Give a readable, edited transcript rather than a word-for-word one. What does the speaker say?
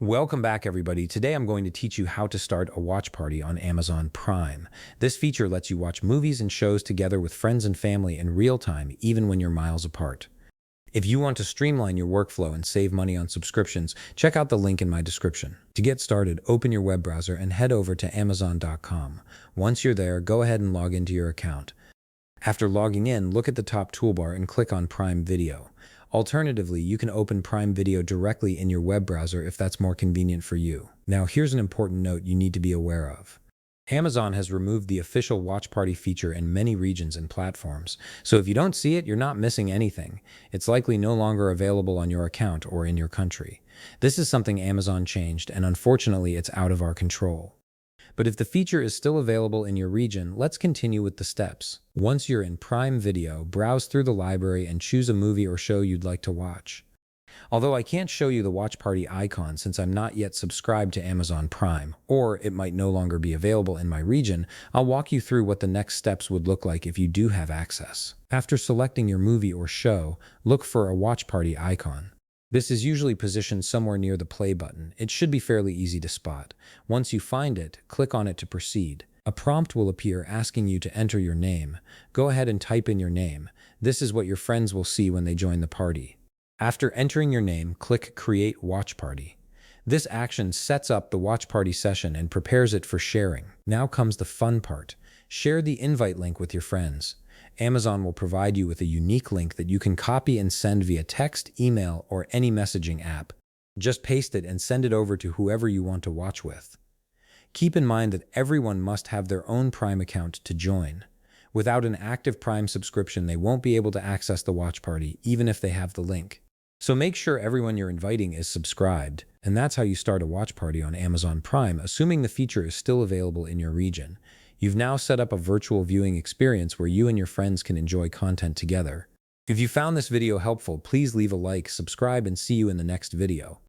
Welcome back, everybody. Today I'm going to teach you how to start a watch party on Amazon Prime. This feature lets you watch movies and shows together with friends and family in real time, even when you're miles apart. If you want to streamline your workflow and save money on subscriptions, check out the link in my description. To get started, open your web browser and head over to Amazon.com. Once you're there, go ahead and log into your account. After logging in, look at the top toolbar and click on Prime Video. Alternatively, you can open Prime Video directly in your web browser if that's more convenient for you. Now, here's an important note you need to be aware of. Amazon has removed the official watch party feature in many regions and platforms, so if you don't see it, you're not missing anything. It's likely no longer available on your account or in your country. This is something Amazon changed, and unfortunately, it's out of our control. But if the feature is still available in your region, let's continue with the steps. Once you're in Prime Video, browse through the library and choose a movie or show you'd like to watch. Although I can't show you the watch party icon since I'm not yet subscribed to Amazon Prime, or it might no longer be available in my region, I'll walk you through what the next steps would look like if you do have access. After selecting your movie or show, look for a watch party icon. This is usually positioned somewhere near the play button. It should be fairly easy to spot. Once you find it, click on it to proceed. A prompt will appear asking you to enter your name. Go ahead and type in your name. This is what your friends will see when they join the party. After entering your name, click Create Watch Party. This action sets up the watch party session and prepares it for sharing. Now comes the fun part. Share the invite link with your friends. Amazon will provide you with a unique link that you can copy and send via text, email, or any messaging app. Just paste it and send it over to whoever you want to watch with. Keep in mind that everyone must have their own Prime account to join. Without an active Prime subscription, they won't be able to access the watch party, even if they have the link. So make sure everyone you're inviting is subscribed, and that's how you start a watch party on Amazon Prime, assuming the feature is still available in your region. You've now set up a virtual viewing experience where you and your friends can enjoy content together. If you found this video helpful, please leave a like, subscribe, and see you in the next video.